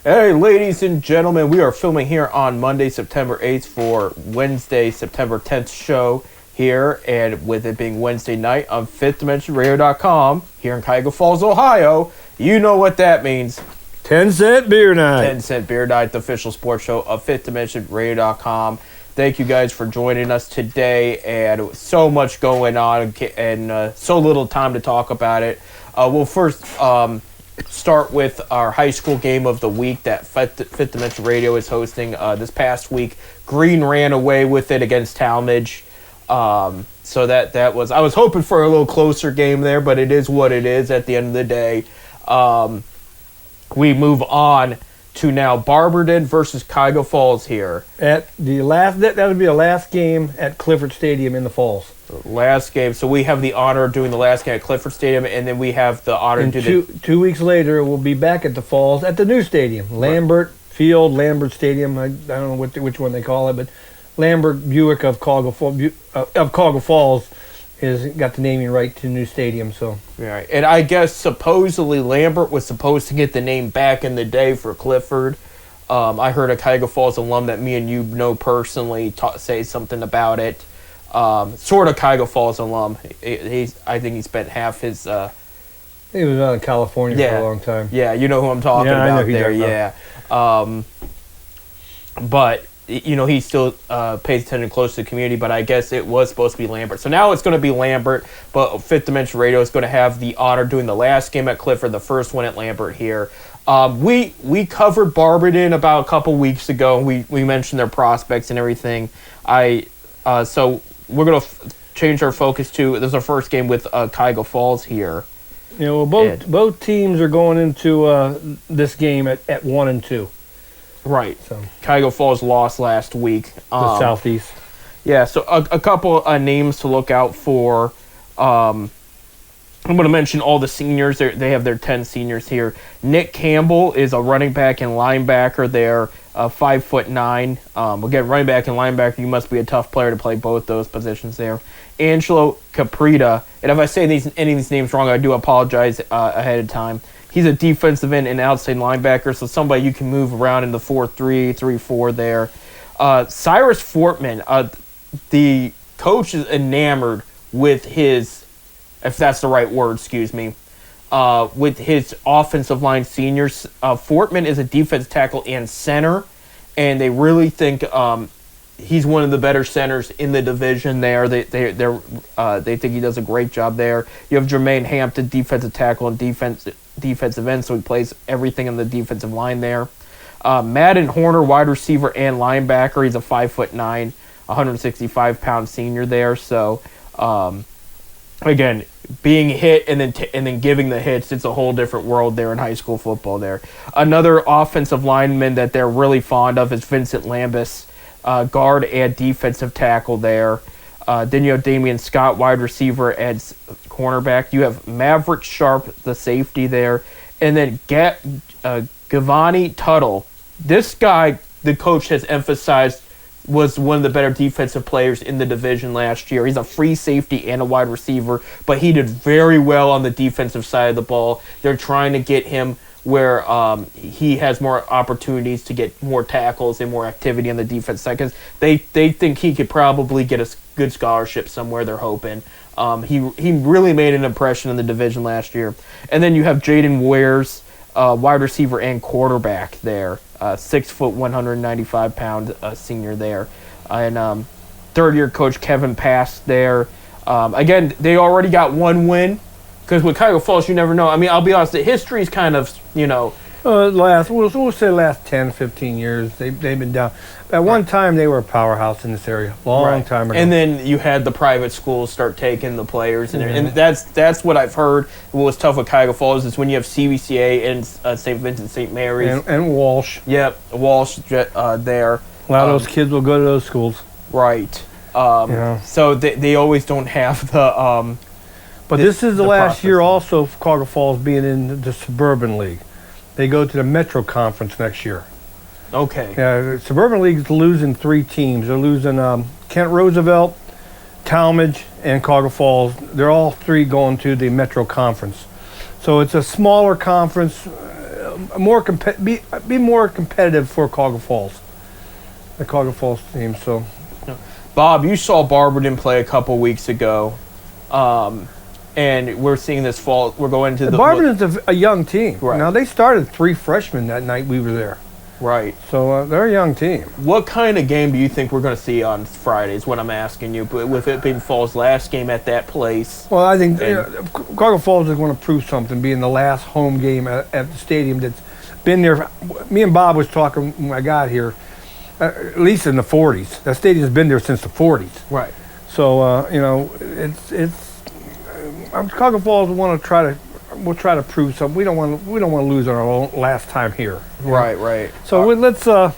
Hey, ladies and gentlemen, we are filming here on Monday, September 8th for Wednesday, September 10th show here. And with it being Wednesday night on FifthDimensionRadio.com here in Cuyahoga Falls, Ohio, you know what that means. 10-cent beer night. 10-cent beer night, the official sports show of FifthDimensionRadio.com. Thank you guys for joining us today, and so much going on and so little time to talk about it. We'll first start with our high school game of the week that Fifth Dimension Radio is hosting this past week. Green ran away with it against Talmadge. So that was, I was hoping for a little closer game there, but it is what it is at the end of the day. We move on to now Barberton versus Cuyahoga Falls here. At the last, that would be the last game at Clifford Stadium in the Falls. Last game. So we have the honor of doing the last game at Clifford Stadium, and then we have the honor And to do 2 weeks later, we'll be back at the Falls at the new stadium, Lambert Field, Lambert Stadium. I don't know which one they call it, but Lambert Buick of Cuyahoga Falls is got the naming right to the new stadium. So Right. And I guess supposedly Lambert was supposed to get the name back in the day for Clifford. I heard a Cuyahoga Falls alum that me and you know personally say something about it. Sort of Cuyahoga Falls alum. I think he spent half his. he was out in California for a long time. Yeah, you know who I'm talking I about know who there. you're talking But you know, he still pays attention close to the community. But I guess it was supposed to be Lambert. So now it's going to be Lambert. But Fifth Dimension Radio is going to have the honor doing the last game at Clifford, the first one at Lambert here. We covered Barberton about a couple weeks ago. We mentioned their prospects and everything. So we're going to change our focus to, this is our first game with Cuyahoga Falls here. You know, both teams are going into this game at 1-2. Right. So Cuyahoga Falls lost last week. The Southeast. Yeah, so a couple names to look out for. I'm going to mention all the seniors. They have their 10 seniors here. Nick Campbell is a running back and linebacker there, 5'9". Again, running back and linebacker, you must be a tough player to play both those positions there. Angelo Caprita, and if I say any of these names wrong, I do apologize ahead of time. He's a defensive end and outside linebacker, so somebody you can move around in the 4-3, 3-4 there. Cyrus Fortman, the coach is enamored with his, if that's the right word, with his offensive line seniors. Fortman is a defense tackle and center, and they really think he's one of the better centers in the division there. They think he does a great job there. You have Jermaine Hampton, defensive tackle and defensive end, so he plays everything on the defensive line there. Madden Horner, wide receiver and linebacker. He's a 5'9", 165-pound senior there. So, again, being hit and then giving the hits, it's a whole different world there in high school football there. Another offensive lineman that they're really fond of is Vincent Lambus, guard and defensive tackle there. Then you have Damian Scott, wide receiver and cornerback. You have Maverick Sharp, the safety there. And then Gavani Tuttle. This guy, the coach has emphasized, was one of the better defensive players in the division last year. He's a free safety and a wide receiver, but he did very well on the defensive side of the ball. They're trying to get him where he has more opportunities to get more tackles and more activity on the defense side, because they think he could probably get a good scholarship somewhere, they're hoping. He really made an impression in the division last year. And then you have Jaden Wares, wide receiver and quarterback there, 6 foot, 195-pound senior there. And third-year coach Kevin Pass there. Again, they already got one win, because with Cuyahoga Falls, you never know. I mean, I'll be honest, the history is kind of, we'll say last 10, 15 years, they've been down. At one time, they were a powerhouse in this area, long time ago. And then you had the private schools start taking the players, and that's what I've heard. What was tough with Cuyahoga Falls is when you have CVCA and St. Vincent St. Mary's. And Walsh. Yep, Walsh there. A lot of those kids will go to those schools. Right. So they always don't have the... But this is the last year also for Cuyahoga Falls being in the Suburban League. They go to the Metro Conference next year. Okay. Yeah, the Suburban League's losing 3 teams. They're losing Kent Roosevelt, Talmadge, and Cuyahoga Falls. They're all 3 going to the Metro Conference. So it's a smaller conference, be more competitive for Colga Falls, the Colga Falls team. So, Bob, you saw Barberton play a couple weeks ago, and we're seeing this fall. We're going to the Barberton's a young team. Right. Now they started 3 freshmen that night we were there. Right. So they're a young team. What kind of game do you think we're going to see on Friday is what I'm asking you, but with it being Fall's last game at that place? Well, I think Colga Falls is going to prove something, being the last home game at the stadium that's been there. Me and Bob was talking when I got here, at least in the 40s. That stadium's been there since the 40s. Right. So, Colga Falls we'll try to prove something. We don't want to lose on our own last time here. Right, right. So let's. I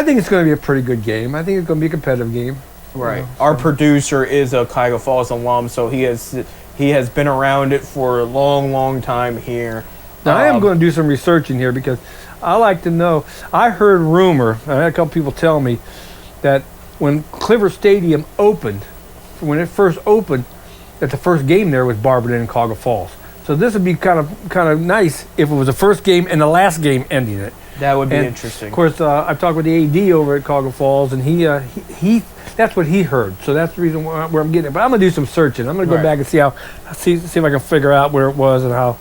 think it's going to be a pretty good game. I think it's going to be a competitive game. Right. Our producer is a Cuyahoga Falls alum, so he has been around it for a long, long time here. Now I am going to do some research in here because I like to know. I heard rumor. I had a couple people tell me that when Cliver Stadium opened, when it first opened, that the first game there was Barberton and Colga Falls. So this would be kind of nice if it was the first game and the last game ending it. That would be interesting. Of course, I've talked with the AD over at Colga Falls, and he that's what he heard. So that's the reason where I'm getting it. But I'm gonna do some searching. I'm gonna go back and see if I can figure out where it was and how.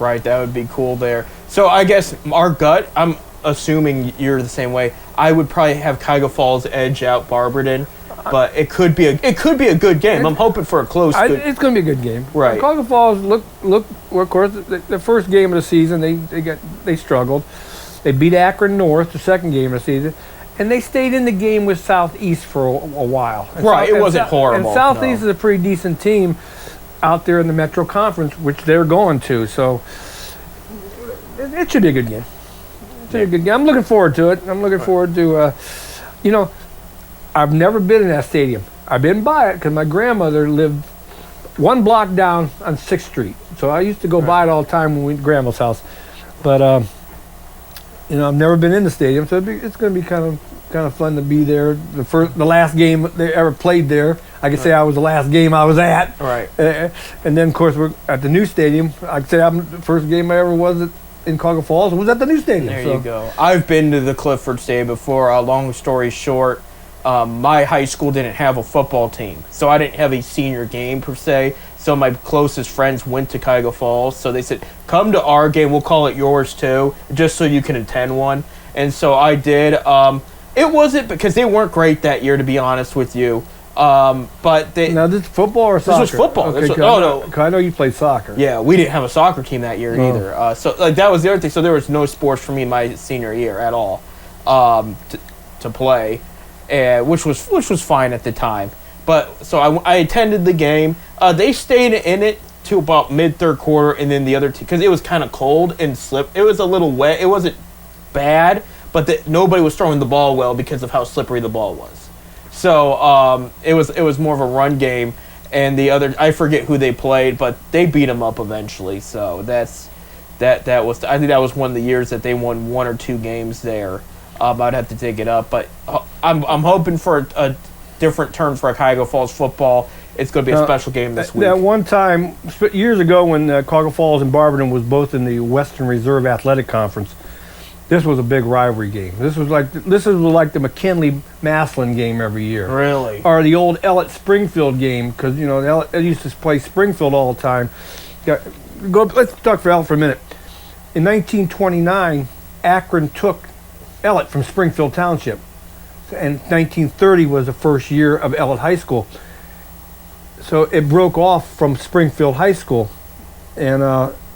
Right, that would be cool there. So I guess our gut, I'm assuming you're the same way. I would probably have Cuyahoga Falls edge out Barberton. But it could be a good game. I'm hoping for a close. It's going to be a good game. Right. Colga Falls look. Well, of course, the first game of the season they struggled. They beat Akron North the second game of the season, and they stayed in the game with Southeast for a while. Right. It wasn't horrible. And Southeast is a pretty decent team out there in the Metro Conference, which they're going to. So it should be a good game. It should be a good game. I'm looking forward to it. I'm looking forward to. I've never been in that stadium. I've been by it because my grandmother lived 1 block down on 6th Street. So I used to go by it all the time when we went to Grandma's house. But, I've never been in the stadium, so it's going to be kind of fun to be there. The last game they ever played there, I could say I was the last game I was at. Right. And then, of course, we're at the new stadium. I could say the first game I ever was in Colga Falls was at the new stadium. There you go. I've been to the Clifford Stadium before. Long story short, my high school didn't have a football team, so I didn't have a senior game per se. So my closest friends went to Cuyahoga Falls, so they said, come to our game, we'll call it yours too, just so you can attend one. And so I did. It wasn't because they weren't great that year, to be honest with you. But now this is football or soccer? This was football. Okay, no. I know you played soccer. Yeah, we didn't have a soccer team that year either. So that was the other thing. So there was no sports for me my senior year at all to play. Which was fine at the time, but so I attended the game. They stayed in it to about mid-third quarter, and then the other team, because it was kind of cold and slip. It was a little wet. It wasn't bad, but nobody was throwing the ball well because of how slippery the ball was. So it was more of a run game, and the other, I forget who they played, but they beat them up eventually. So that was, I think that was one of the years that they won 1 or 2 games there. I'd have to dig it up, but I'm hoping for a different turn for Cuyahoga Falls football. It's going to be a special game this week. That one time, years ago, when Cuyahoga Falls and Barberton was both in the Western Reserve Athletic Conference, this was a big rivalry game. This was like the McKinley-Massillon game every year. Really? Or the old Ellet-Springfield game, because they used to play Springfield all the time. Let's talk for Ellet for a minute. In 1929, Akron took Ellet from Springfield Township, and 1930 was the first year of Ellet High School. So it broke off from Springfield High School, and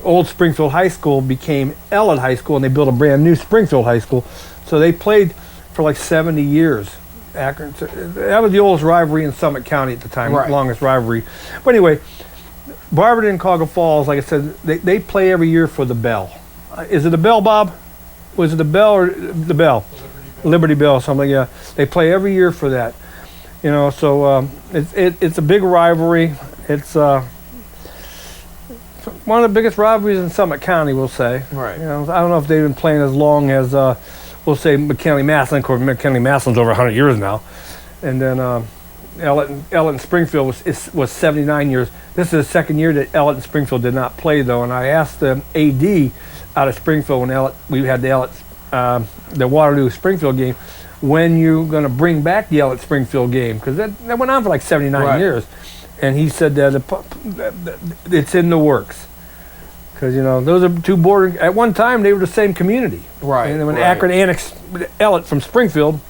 old Springfield High School became Ellet High School, and they built a brand new Springfield High School. So they played for like 70 years. Akron, that was the oldest rivalry in Summit County at the time, longest rivalry. But anyway, Barberton and Cuyahoga Falls, like I said, they play every year for the Bell. Is it the Bell, Bob? Was it the Bell or the Bell? Liberty Bell, something. Yeah, they play every year for that. So it's a big rivalry. It's one of the biggest rivalries in Summit County, we'll say. Right. I don't know if they've been playing as long as we'll say McKinley-Massillon. Of course, McKinley-Massillon's over 100 years now, and then Ellet and Springfield was 79 years. This is the second year that Ellet and Springfield did not play, though, and I asked the AD out of Springfield when we had the Waterloo Springfield game, when you're going to bring back the Ellet Springfield game, because that went on for like 79 years. And he said that it's in the works. Because, those are two bordering, at one time they were the same community. Right. And then when Akron annexed Ellet from Springfield,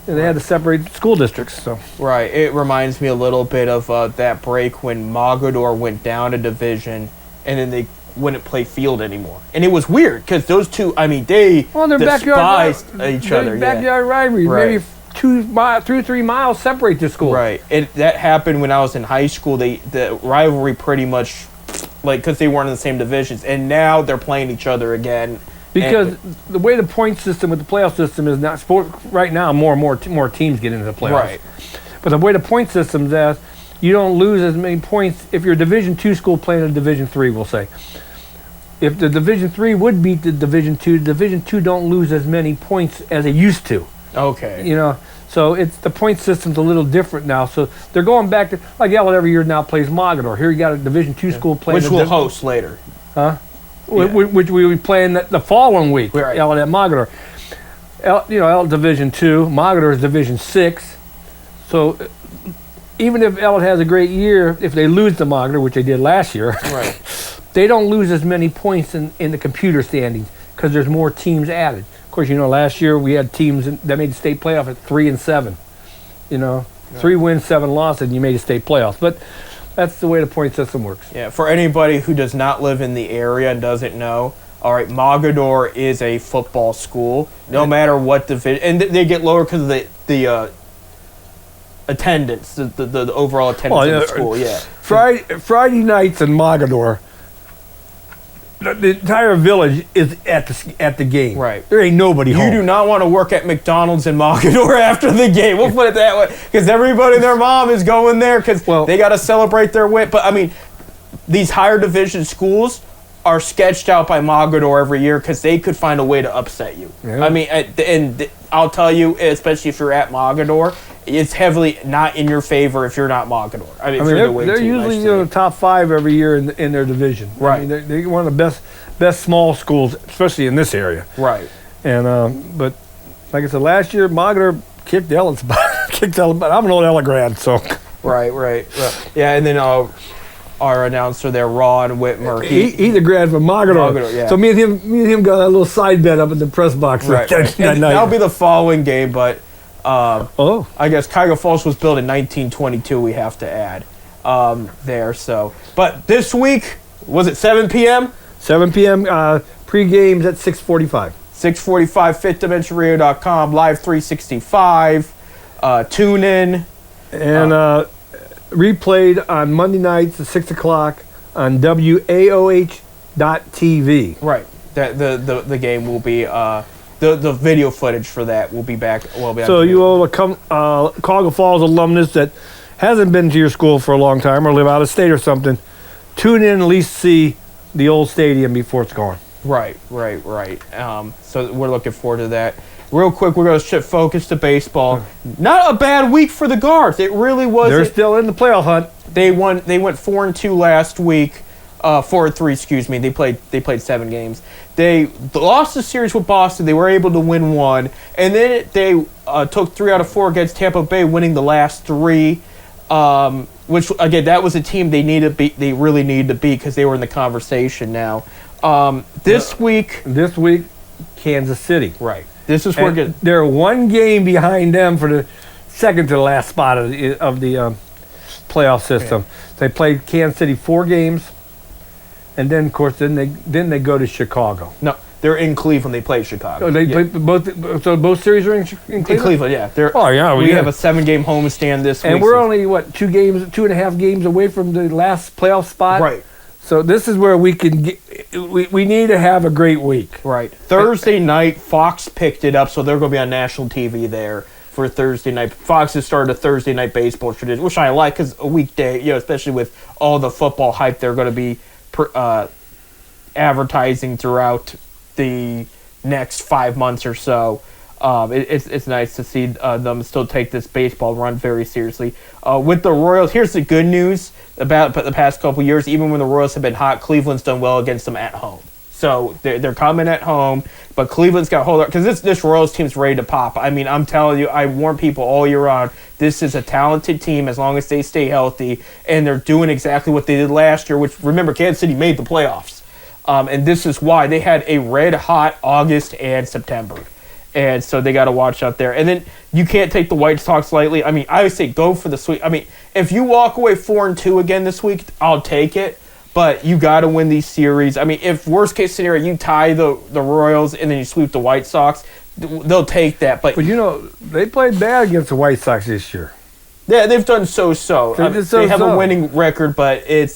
they had to separate school districts. So. Right. It reminds me a little bit of that break when Mogador went down a division, and then they wouldn't play field anymore. And it was weird, because those two, I mean, they despised each other. Backyard rivalry. Maybe 2 or 3 miles separate the schools. Right. That happened when I was in high school. The rivalry pretty much, because they weren't in the same divisions, and now they're playing each other again. Because the way the point system with the playoff system is not right now, more and more teams get into the playoffs. Right. But the way the point system's at, you don't lose as many points if you're a Division II school playing a Division III. We'll say, if the Division III would beat the Division II, Division II don't lose as many points as they used to. Okay. So it's the point system's a little different now. So they're going back to, like Ellet every year now plays Mogador. Here you got a Division II school playing, which we'll host later. Huh? Yeah. Which we will be playing the following week. Right. Ellet at Mogador. Ellet Division II, Mogador is Division VI. So even if Ellet has a great year, if they lose to Mogador, which they did last year, right, they don't lose as many points in the computer standings because there's more teams added. Of course, last year we had teams that made the state playoff at 3-7. 3 wins, 7 losses, and you made a state playoff. But that's the way the point system works. Yeah, for anybody who does not live in the area and doesn't know, all right, Mogador is a football school. No matter what division, and they get lower because of the attendance, the overall attendance of the school. Yeah. Friday nights in Mogador, the entire village is at the game. Right. There ain't nobody home. You do not want to work at McDonald's in Mogador after the game. We'll put it that way. Because everybody and their mom is going there because they got to celebrate their win. But, I mean, these higher division schools are sketched out by Mogador every year because they could find a way to upset you. Yeah. I mean, and I'll tell you, especially if you're at Mogador, it's heavily not in your favor if you're not Mogador. I mean they're usually the top 5 every year in their division. Right. I mean, they're one of the best small schools, especially in this area. Right. And but like I said, last year Mogador kicked Ellet's butt. I'm an old Ellet grad, so. Right. Yeah, and then our announcer there, Ron Whitmer. He's a grad from Mogador. Yeah. So me and him got a little side bet up in the press box that night. That'll be the following game, but I guess Cuyahoga Falls was built in 1922. We have to add there. So, but this week was it 7 p.m. 7 p.m. Pre-games at 6:45. 6:45. FifthDimensionRadio.com live 365. Tune in and replayed on Monday nights at 6 o'clock on WAOH.TV. Right. The game will be. The video footage for that will be back. So you all come Cuyahoga Falls alumnus that hasn't been to your school for a long time or live out of state or something, tune in and at least see the old stadium before it's gone. Right. So we're looking forward to that. Real quick, we're going to shift focus to baseball. Not a bad week for the Guards. It really was. They're still in the playoff hunt. They went 4-2 last week. 4-3, excuse me. They played 7 games. They lost the series with Boston. They were able to win 1, and then they took 3 out of 4 against Tampa Bay, winning the last 3. Which again, that was a team they really needed to beat because they were in the conversation now. This week, Kansas City. Right. This is where they're 1 game behind them for the second to the last spot of the playoff system. Yeah. They played Kansas City 4 games. And then, of course, then they go to Chicago. No, they're in Cleveland. They play Chicago. Oh, they play both. So both series are in Cleveland. In Cleveland, yeah. We have a 7-game homestand this week. And we're only 2.5 games away from the last playoff spot. Right. So this is where we can get. We need to have a great week. Right. Thursday night, Fox picked it up, so they're going to be on national TV there for Thursday night. Fox has started a Thursday night baseball tradition, which I like because a weekday, especially with all the football hype, they're going to be advertising throughout the next 5 months or so. It's nice to see them still take this baseball run very seriously. With the Royals, here's the good news about the past couple years. Even when the Royals have been hot, Cleveland's done well against them at home. So they're coming at home, but Cleveland's got to hold on because this Royals team's ready to pop. I mean, I'm telling you, I warn people all year round. This is a talented team as long as they stay healthy, and they're doing exactly what they did last year. Which remember, Kansas City made the playoffs, and this is why they had a red hot August and September. And so they got to watch out there. And then you can't take the White Sox lightly. I mean, I would say go for the sweep. I mean, if you walk away 4-2 again this week, I'll take it. But you got to win these series. I mean, if worst case scenario, you tie the Royals and then you sweep the White Sox, they'll take that. But they played bad against the White Sox this year. Yeah, they've done so-so. They have a winning record, but they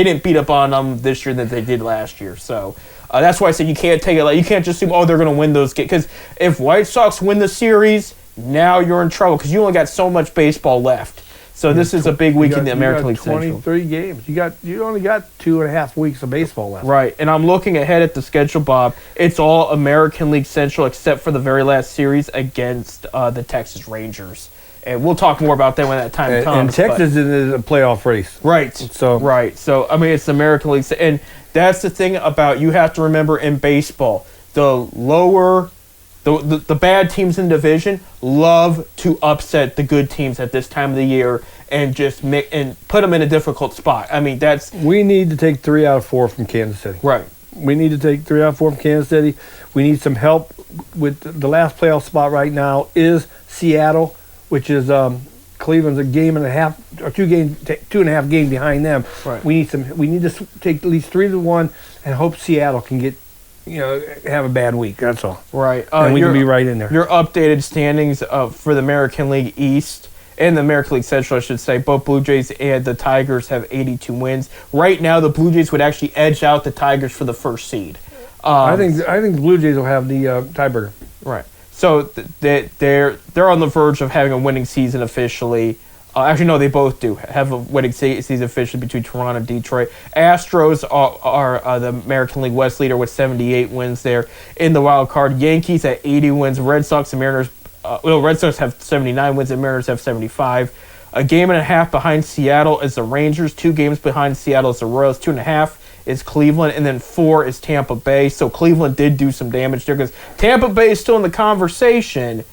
didn't beat up on them this year that they did last year. So that's why I said you can't take it. Like, you can't just assume, they're going to win those games. Because if White Sox win the series, now you're in trouble because you only got so much baseball left. So this is a big week in the American League Central. 23 games. You only got 2.5 weeks of baseball left. Right, and I'm looking ahead at the schedule, Bob. It's all American League Central except for the very last series against the Texas Rangers. And we'll talk more about that when that time comes. And Texas is a playoff race. Right. So I mean, it's the American League, and that's the thing about you have to remember in baseball, the bad teams in the division love to upset the good teams at this time of the year and just put them in a difficult spot. I mean, we need to take 3 out of 4 from Kansas City. Right. We need to take 3 out of 4 from Kansas City. We need some help with the last playoff spot right now is Seattle, which is Cleveland's a game and a half or 2.5 game behind them. Right. We need to take at least 3-1 and hope Seattle can get have a bad week. That's all. Right. And we can be right in there. Your updated standings for the American League East and the American League Central, I should say, both Blue Jays and the Tigers have 82 wins. Right now, the Blue Jays would actually edge out the Tigers for the first seed. I think the Blue Jays will have the tiebreaker. Right. So they're on the verge of having a winning season officially. Actually, no, they both do have a winning season officially between Toronto and Detroit. Astros are the American League West leader with 78 wins there in the wild card. Yankees at 80 wins. Red Sox and Mariners. Red Sox have 79 wins and Mariners have 75. A game and a half behind Seattle is the Rangers. 2 games behind Seattle is the Royals. 2.5 is Cleveland, and then 4 is Tampa Bay. So Cleveland did do some damage there because Tampa Bay is still in the conversation.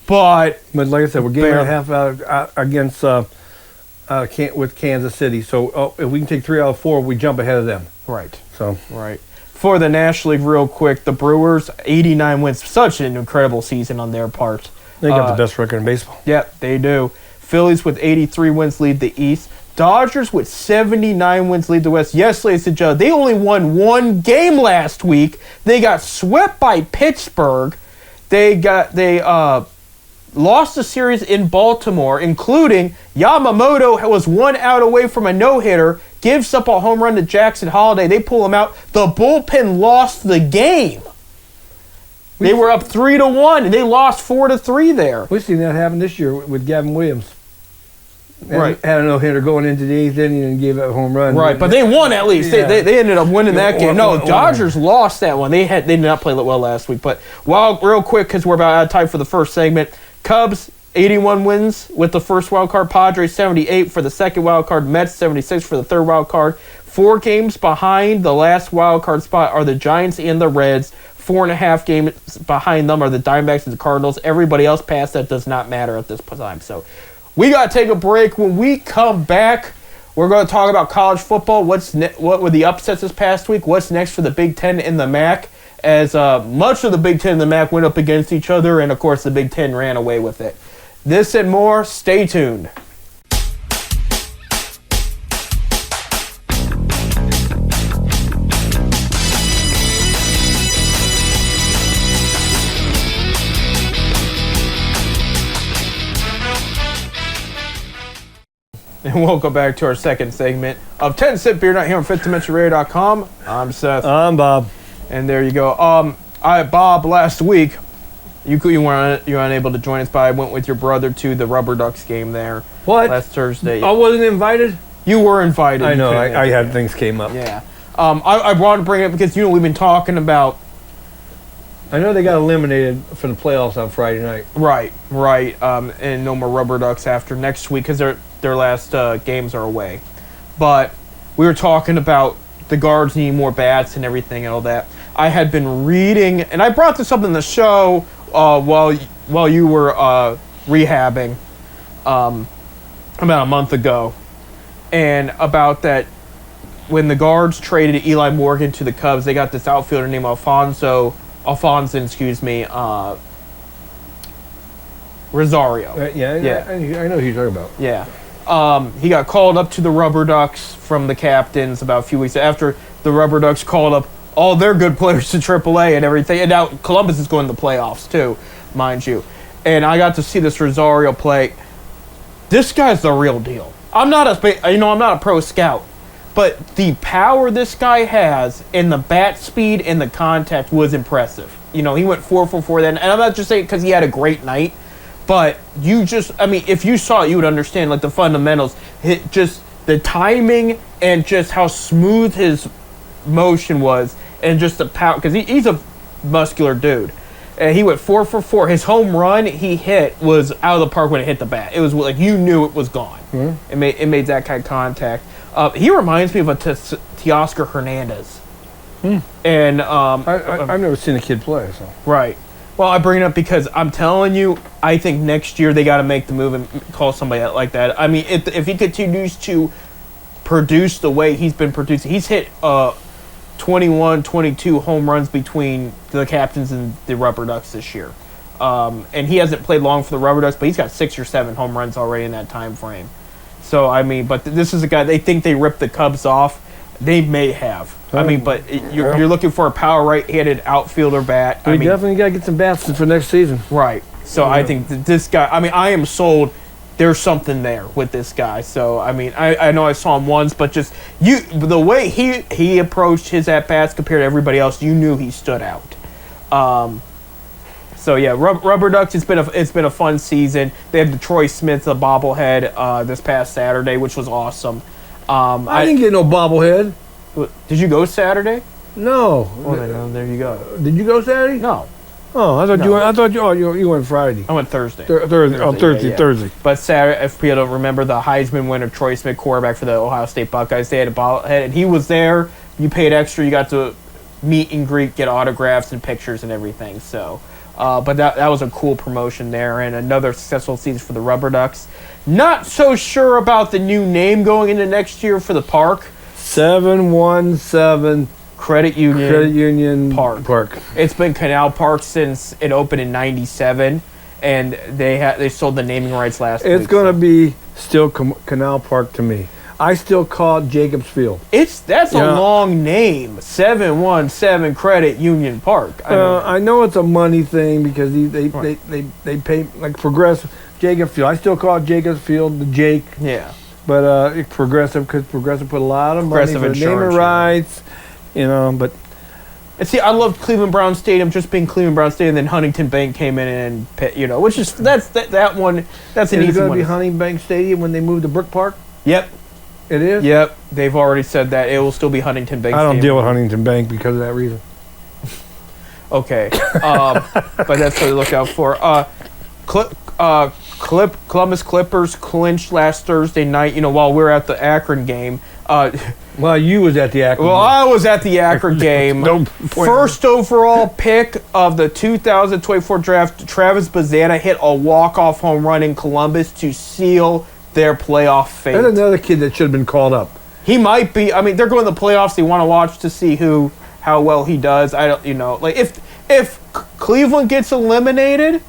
But like I said, we're game and a half out against with Kansas City. So if we can take 3 out of 4, we jump ahead of them. Right. So right. For the National League, real quick, the Brewers 89 wins. Such an incredible season on their part. They got the best record in baseball. Yep, they do. Phillies with 83 wins lead the East. Dodgers with 79 wins lead the West. Yes, ladies and gentlemen, they only won 1 game last week. They got swept by Pittsburgh. They lost the series in Baltimore, including Yamamoto was 1 out away from a no-hitter, gives up a home run to Jackson Holliday. They pull him out. The bullpen lost the game. They were up 3-1, and they lost 4-3 there. We've seen that happen this year with Gavin Williams. Right. Had a no-hitter going into the 8th inning and gave up a home run. Right, but they won at least. Yeah. They ended up winning that game. No, Dodgers lost that one. They did not play well last week. But real quick, because we're about out of time for the first segment, Cubs 81 wins with the first wild card. Padres 78 for the second wild card. Mets 76 for the third wild card. 4 games behind the last wild card spot are the Giants and the Reds. 4.5 games behind them are the Diamondbacks and the Cardinals. Everybody else past that does not matter at this time. So we got to take a break. When we come back, we're going to talk about college football. What were the upsets this past week? What's next for the Big Ten and the MAC? As much of the Big Ten and the MAC went up against each other, and of course the Big Ten ran away with it. This and more. Stay tuned. And welcome back to our second segment of 10 Sip Beer Night here on FifthDimensionRadio.com. I'm Seth. I'm Bob. And there you go. Bob, last week, you weren't unable to join us, but I went with your brother to the Rubber Ducks game there. What? Last Thursday. I wasn't invited? You were invited. I know. I had things came up. Yeah. I wanted to bring it up because, we've been talking about. I know they got eliminated from the playoffs on Friday night. Right. And no more Rubber Ducks after next week because their last games are away. But we were talking about the guards need more bats and everything and all that. I had been reading, and I brought this up in the show while you were rehabbing about a month ago, and about that when the guards traded Eli Morgan to the Cubs, they got this outfielder named Alfonso, Rosario. I know who you're talking about. Yeah. He got called up to the Rubber Ducks from the Captains about a few weeks after the Rubber Ducks called up all their good players to AAA and everything. And now Columbus is going to the playoffs too, mind you. And I got to see this Rosario play. This guy's the real deal. I'm not a pro scout, but the power this guy has and the bat speed and the contact was impressive. He went 4 for 4 then, and I'm not just saying because he had a great night, but if you saw it, you would understand like the fundamentals, just the timing and just how smooth his motion was, and just the power because he's a muscular dude. And he went 4 for 4. His home run he hit was out of the park when it hit the bat. It was like you knew it was gone. Mm-hmm. It made that kind of contact. He reminds me of a Teoscar Hernandez. And I've never seen a kid play. So right. Well, I bring it up because I'm telling you, I think next year they got to make the move and call somebody out like that. I mean, if he continues to produce the way he's been producing, he's hit 21, 22 home runs between the Captains and the Rubber Ducks this year. And he hasn't played long for the Rubber Ducks, but he's got 6 or 7 home runs already in that time frame. So, but this is a guy, they think they ripped the Cubs off. They may have. But you're looking for a power right-handed outfielder bat. We definitely got to get some bats for next season. Right. So I think that this guy, I am sold. There's something there with this guy. So, I know I saw him once, but just the way he approached his at-bats compared to everybody else, you knew he stood out. So, yeah, Rubber Ducks, it's been a fun season. They had the Troy Smith, the bobblehead, this past Saturday, which was awesome. I didn't get no bobblehead. Did you go Saturday? No. Well, there you go. Did you go Saturday? No. Oh, I thought you went. I thought you went Friday. I went Thursday. Thursday. But Saturday, if people don't remember, the Heisman winner Troy Smith, quarterback for the Ohio State Buckeyes, they had a bobblehead, and he was there. You paid extra. You got to meet and greet, get autographs and pictures and everything. So, but that was a cool promotion there, and another successful season for the Rubber Ducks. Not so sure about the new name going into next year for the park. 717 Credit Union Park. It's been Canal Park since it opened in '97, and they sold the naming rights last week. It's going to be still Canal Park to me. I still call it Jacobs Field. That's a long name. 717 Credit Union Park. I know it's a money thing because they pay like Progressive Jacobs Field. I still call it Jacobs Field, the Jake. Yeah. But Progressive, because Progressive put a lot of money for naming rights, but. And see, I loved Cleveland Brown Stadium just being Cleveland Brown Stadium. Then Huntington Bank came in and which is that one. That's an easy one. Is it going to be Huntington Bank Stadium when they move to Brook Park? Yep. It is. Yep. They've already said that it will still be Huntington Bank. I don't deal with Huntington Bank because of that reason. Okay. But that's what to look out for. Columbus Clippers clinched last Thursday night, while we were at the Akron game. Well, you was at the Akron game. I was at the Akron game. First overall pick of the 2024 draft, Travis Bazana hit a walk-off home run in Columbus to seal their playoff fate. There's another kid that should have been called up. He might be. They're going to the playoffs. They want to watch to see how well he does. I don't, if Cleveland gets eliminated,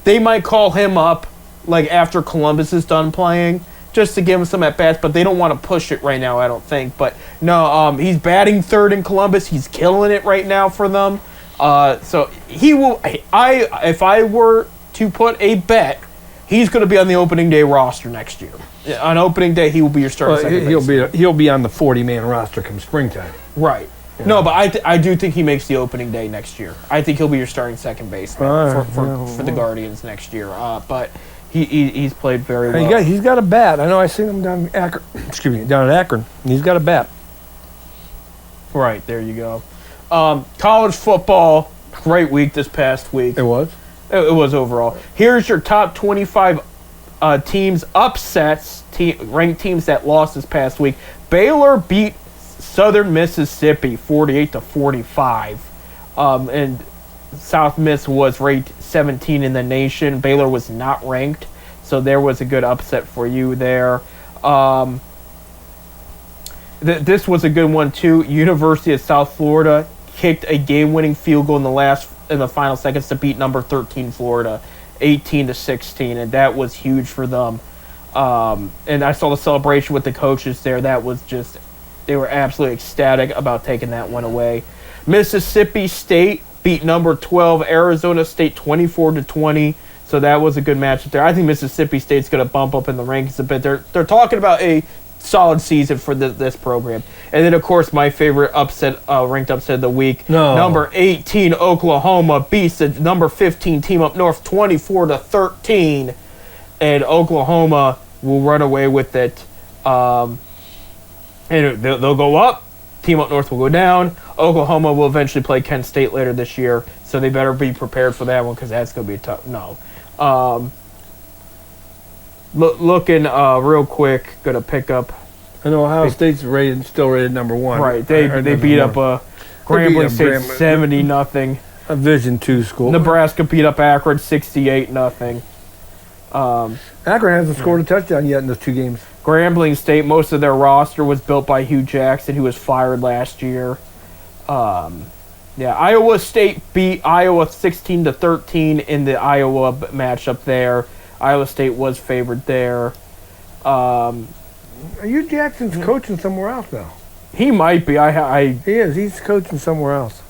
they might call him up, after Columbus is done playing, just to give him some at-bats, but they don't want to push it right now, I don't think. But, no, he's batting third in Columbus. He's killing it right now for them. So he will – if I were to put a bet, he's going to be on the opening day roster next year. On opening day, he will be your starting second baseman. He'll be on the 40-man roster come springtime. Right. Yeah. No, but I do think he makes the opening day next year. I think he'll be your starting second baseman for the Guardians next year. But he's played very well. He's got a bat. I know I seen him down at Akron. He's got a bat. Right, there you go. College football, great week this past week. It was? It was overall. Here's your top 25 teams, upsets, ranked teams that lost this past week. Baylor beat Southern Mississippi 48-45, and South Miss was ranked 17 in the nation. Baylor was not ranked, so there was a good upset for you there. This was a good one too. University of South Florida kicked a game-winning field goal in the final seconds to beat number 13 Florida, 18-16, and that was huge for them. And I saw the celebration with the coaches there. That was just, they were absolutely ecstatic about taking that one away. Mississippi State beat number 12 Arizona State 24-20. So that was a good matchup there. I think Mississippi State's going to bump up in the rankings a bit. They're talking about a solid season for this program. And then, of course, my favorite ranked upset of the week. No. Number 18 Oklahoma beats the number 15 team up north 24-13. And Oklahoma will run away with it. And they'll go up. Team up north will go down. Oklahoma will eventually play Kent State later this year. So they better be prepared for that one because that's going to be a tough... No. Looking real quick, gonna pick up. I know Ohio State's still rated number 1. Right, they beat up Grambling State 70-0. A Division II school. Nebraska beat up Akron 68-0. Akron hasn't scored a touchdown yet in those 2 games. Grambling State, most of their roster was built by Hugh Jackson, who was fired last year. Iowa State beat Iowa 16-13 in the Iowa matchup there. Iowa State was favored there. Hugh Jackson's coaching somewhere else now. He might be. He is. He's coaching somewhere else.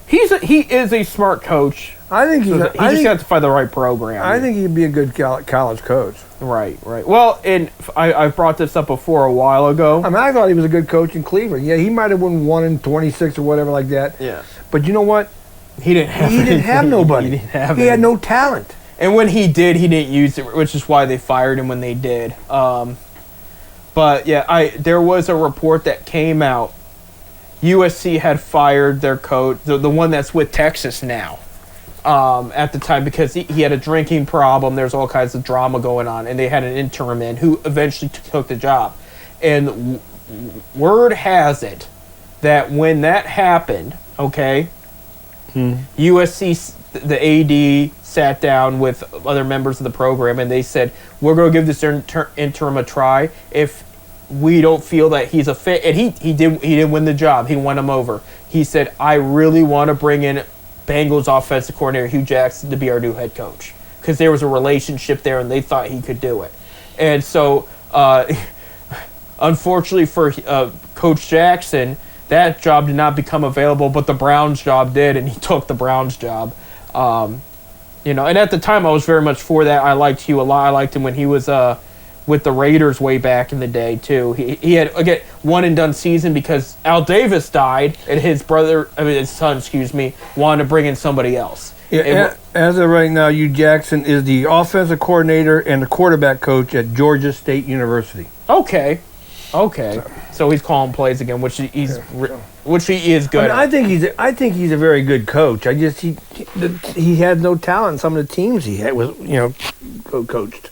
He is a smart coach. I think He just has to find the right program. I think he'd be a good college coach. Right. Well, and I've brought this up before a while ago. I mean, I thought he was a good coach in Cleveland. Yeah, he might have won 1-26 or whatever like that. Yeah. But you know what? He didn't have nobody. He had no talent. And when he did, he didn't use it, which is why they fired him when they did. But yeah, there was a report that came out. USC had fired their coach, the one that's with Texas now, at the time because he had a drinking problem. There's all kinds of drama going on, and they had an interim in who eventually took the job. And word has it that when that happened, okay, USC, the AD sat down with other members of the program, and they said, we're going to give this interim a try. If we don't feel that he's a fit, and he didn't win the job. He won him over. He said, I really want to bring in Bengals offensive coordinator Hugh Jackson to be our new head coach because there was a relationship there, and they thought he could do it. And so, unfortunately for Coach Jackson, that job did not become available, but the Browns job did, and he took the Browns job. And at the time, I was very much for that. I liked Hugh a lot. I liked him when he was with the Raiders way back in the day, too. He had, again, one-and-done season because Al Davis died, and his son, wanted to bring in somebody else. Yeah, as of right now, Hugh Jackson is the offensive coordinator and the quarterback coach at Georgia State University. Okay. So he's calling plays again, which he is good. I think he's a very good coach. I just he had no talent in some of the teams he had coached.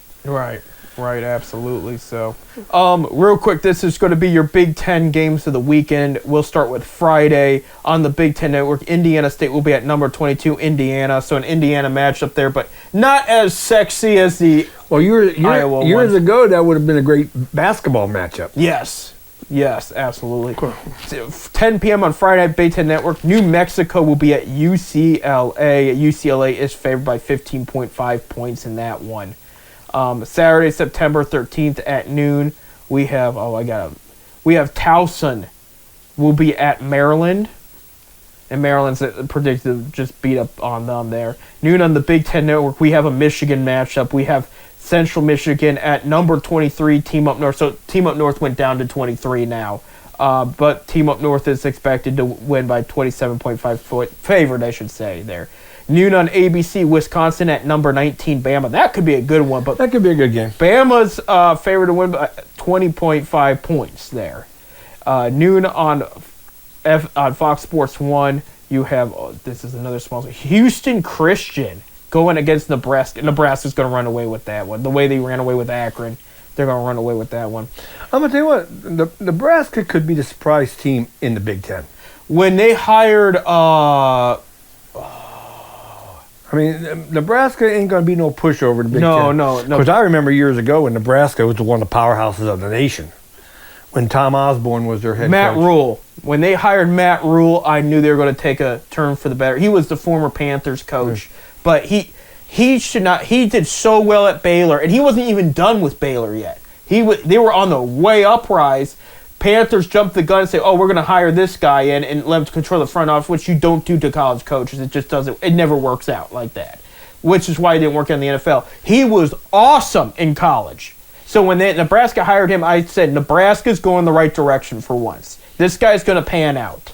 Right, absolutely. So, real quick, this is going to be your Big Ten games of the weekend. We'll start with Friday on the Big Ten Network. Indiana State will be at number 22, Indiana. So an Indiana matchup there, but not as sexy as the Iowa years one. ago, that would have been a great basketball matchup. Yes, absolutely. 10 p.m. on Friday night, Big Ten Network. New Mexico will be at UCLA. UCLA is favored by 15.5 points in that one. Saturday, September 13th at noon, we have Towson will be at Maryland. And Maryland's predicted to just beat up on them there. Noon on the Big Ten Network, we have a Michigan matchup. We have Central Michigan at number 23, Team Up North. So Team Up North went down to 23 now. But Team Up North is expected to win by 27.5 favored, I should say, there. Noon on ABC, Wisconsin at number 19, Bama. That could be a good one. But that could be a good game. Bama's favored to win by 20.5 points there. Noon on Fox Sports 1, you have, this is another small one, Houston Christian going against Nebraska. Nebraska's going to run away with that one. The way they ran away with Akron, they're going to run away with that one. I'm gonna tell you what, Nebraska could be the surprise team in the Big Ten. When they hired, I mean, Nebraska ain't gonna be no pushover to Big Ten. No. Because I remember years ago when Nebraska was one of the powerhouses of the nation. When Tom Osborne was their head Matt coach. Rule. When they hired Matt Rule, I knew they were going to take a turn for the better. He was the former Panthers coach, but he should not. He did so well at Baylor, and he wasn't even done with Baylor yet. They were on the way up rise. Panthers jumped the gun and say, "Oh, we're going to hire this guy in and let him control the front office," which you don't do to college coaches. It just doesn't. It never works out like that, which is why he didn't work out in the NFL. He was awesome in college. So when Nebraska hired him, I said, Nebraska's going the right direction for once. This guy's going to pan out.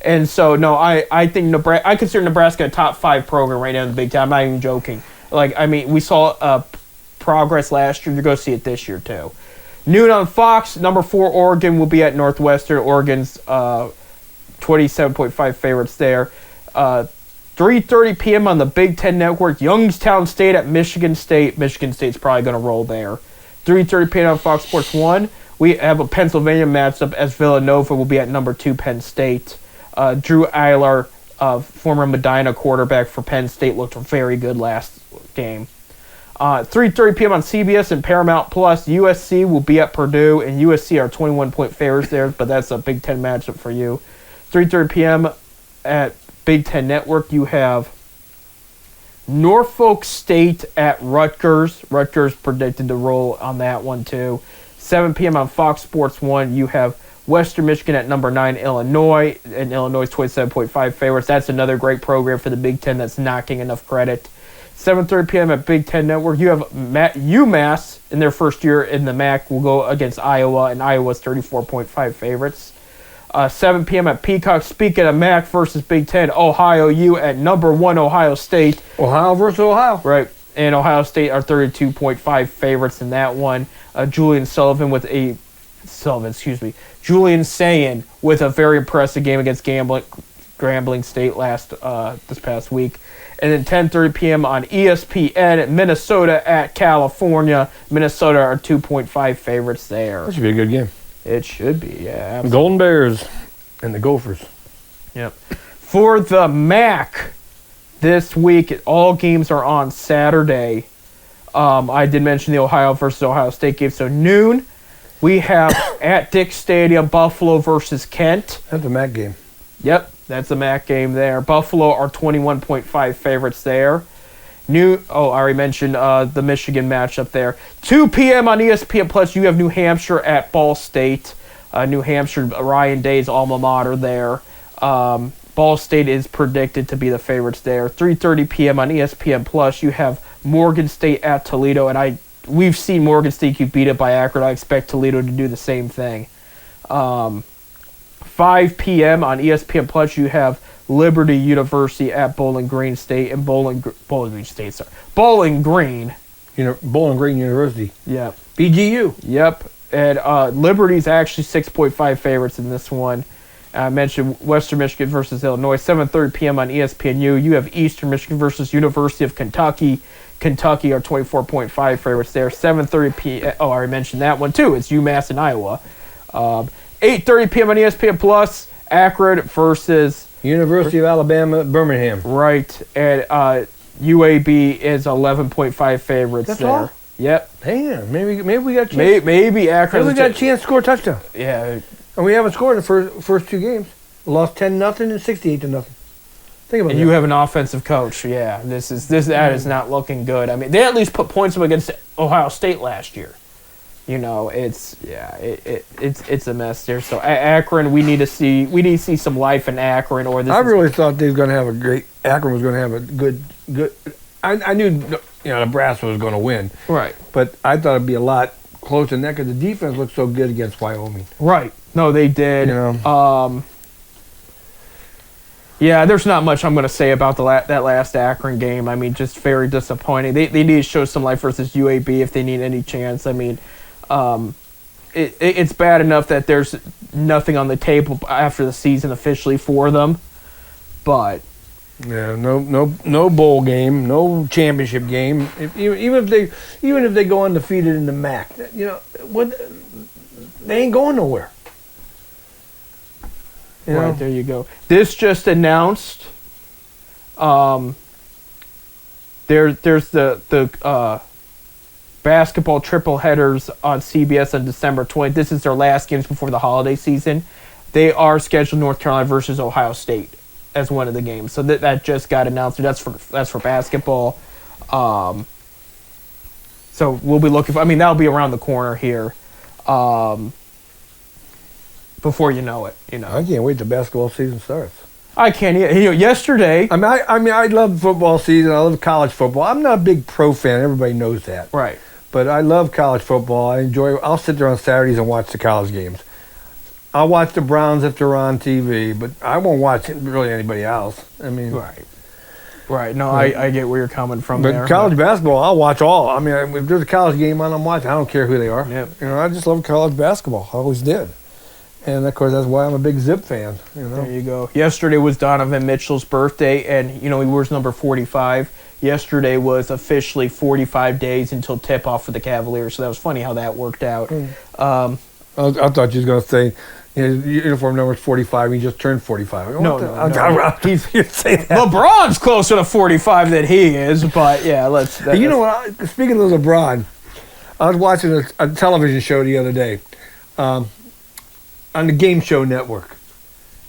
And so, no, I think I consider Nebraska a top 5 program right now in the Big Ten. I'm not even joking. We saw progress last year. You're going to see it this year, too. Noon on Fox, number 4 Oregon will be at Northwestern. Oregon's 27.5 favorites there. 3:30 p.m. on the Big Ten Network, Youngstown State at Michigan State. Michigan State's probably going to roll there. 3:30 p.m. on Fox Sports 1. We have a Pennsylvania matchup as Villanova will be at number 2 Penn State. Drew Eiler, former Medina quarterback for Penn State, looked very good last game. 3:30 p.m. on CBS and Paramount Plus. USC will be at Purdue, and USC are 21-point favorites there, but that's a Big Ten matchup for you. 3:30 p.m. at Big Ten Network, you have Norfolk State at Rutgers. Rutgers predicted to roll on that one, too. 7 p.m. on Fox Sports 1, you have Western Michigan at number 9, Illinois, and Illinois' 27.5 favorites. That's another great program for the Big Ten that's not getting enough credit. 7:30 p.m. at Big Ten Network, you have UMass in their first year in the MAC will go against Iowa, and Iowa's 34.5 favorites. 7 p.m. at Peacock. Speaking of MAC versus Big Ten, Ohio U at number 1 Ohio State. Ohio versus Ohio. Right. And Ohio State are 32.5 favorites in that one. Julian Sayin with a very impressive game against Grambling State this past week. And then 10:30 p.m. on ESPN, Minnesota at California. Minnesota are 2.5 favorites there. That should be a good game. It should be, yeah. Absolutely. Golden Bears and the Gophers. Yep. For the MAC this week, all games are on Saturday. I did mention the Ohio versus Ohio State game. So noon, we have at Dick Stadium, Buffalo versus Kent. That's a MAC game. Yep, that's a MAC game there. Buffalo are 21.5 favorites there. I already mentioned the Michigan matchup there. 2 p.m. on ESPN Plus, you have New Hampshire at Ball State. New Hampshire, Ryan Day's alma mater there. Ball State is predicted to be the favorites there. 3:30 p.m. on ESPN Plus, you have Morgan State at Toledo, and we've seen Morgan State get beat up by Akron. I expect Toledo to do the same thing. 5 p.m. on ESPN Plus, you have Liberty University at Bowling Green State and Bowling Green. Bowling Green University. Yep. BGU. Yep. And Liberty's actually 6.5 favorites in this one. I mentioned Western Michigan versus Illinois. 7:30 p.m. on ESPNU. You have Eastern Michigan versus University of Kentucky. Kentucky are 24.5 favorites there. 7:30 p.m. I already mentioned that one too. It's UMass and Iowa. 8:30 p.m. on ESPN Plus. Akron versus University of Alabama, Birmingham. Right, and UAB is 11.5 favorites. That's there. all? Yep. Damn, maybe we got a chance. Maybe Akron. Maybe we got a chance to score a touchdown. Yeah. And we haven't scored in the first 2 games. We lost 10-0 and 68-0. Think about that. And you have an offensive coach. Yeah, that is not looking good. I mean, they at least put points up against Ohio State last year. You know, it's a mess there. So Akron, we need to see some life in Akron. I really thought they was going to have Akron was going to have a good. I knew Nebraska was going to win. Right. But I thought it'd be a lot closer than that because the defense looked so good against Wyoming. Right. No, they did. Yeah, there's not much I'm going to say about that last Akron game. I mean, just very disappointing. They need to show some life versus UAB if they need any chance. I mean, it's bad enough that there's nothing on the table after the season officially for them, but Yeah, no bowl game, no championship game. Even if they go undefeated in the MAC, what? They ain't going nowhere. Right, there you go. This just announced. There's the basketball triple headers on CBS on December 20th. This is their last games before the holiday season. They are scheduled North Carolina versus Ohio State as one of the games. So that just got announced. That's for basketball. So we'll be looking for. I mean, that'll be around the corner here. Before you know it, I can't wait till basketball season starts. I can't. Yesterday. I mean, I love football season. I love college football. I'm not a big pro fan. Everybody knows that. Right. But I love college football. I'll sit there on Saturdays and watch the college games. I'll watch the Browns if they're on TV, but I won't watch really anybody else. I mean. Right. No, I get where you're coming from but there. College basketball, I'll watch all. I mean, if there's a college game on, I'm watching. I don't care who they are. Yep. I just love college basketball. I always did. And, of course, that's why I'm a big Zip fan. There you go. Yesterday was Donovan Mitchell's birthday, and, he wears number 45. Yesterday was officially 45 days until tip-off for the Cavaliers, so that was funny how that worked out. I thought you was going to say his uniform number is 45, and he just turned 45. No. He's say that. LeBron's closer to 45 than he is, but, yeah, let's... Speaking of LeBron, I was watching a television show the other day. On the Game Show Network,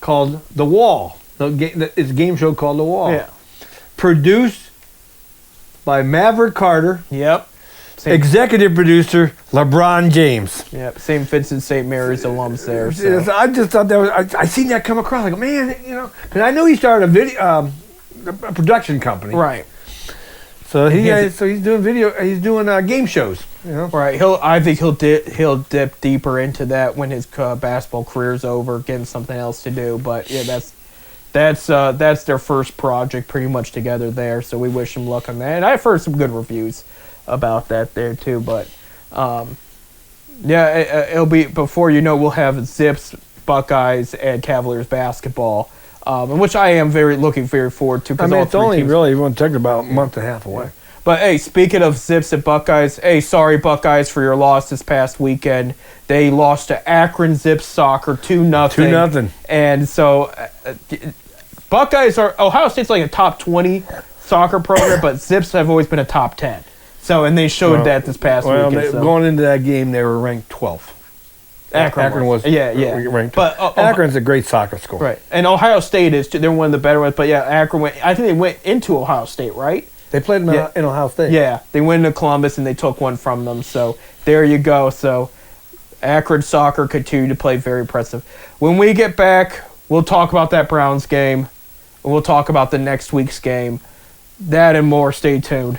called The Wall. It's a game show called The Wall. Yeah. Produced by Maverick Carter. Yep. Executive producer LeBron James. Yep. St. Vincent St. Mary's alums there. So. Yes, I just thought that was. I seen that come across. I go, man, because I know he started a production company. Right. So he's doing video. He's doing game shows. Right. I think he'll dip deeper into that when his basketball career's over, getting something else to do. But yeah, that's their first project pretty much together there. So we wish him luck on that. And I've heard some good reviews about that there too. But it'll be before you know we'll have Zips, Buckeyes, and Cavaliers basketball. Which I am looking very forward to. It's only really going to take about a month and a half away. Yeah. But, hey, speaking of Zips and Buckeyes, hey, sorry, Buckeyes, for your loss this past weekend. They lost to Akron Zips Soccer 2-0. 2-0. And so, Buckeyes Ohio State's like a top 20 soccer program, but Zips have always been a top 10. So, and they showed that this past weekend. Going into that game, they were ranked 12th. Akron was ranked. But Akron's a great soccer school, right? And Ohio State is too. They're one of the better ones. But yeah, Akron went. I think they went into Ohio State, right? They played in Ohio State. Yeah, they went into Columbus and they took one from them. So there you go. So Akron soccer continue to play very impressive. When we get back, we'll talk about that Browns game. And we'll talk about the next week's game. That and more. Stay tuned.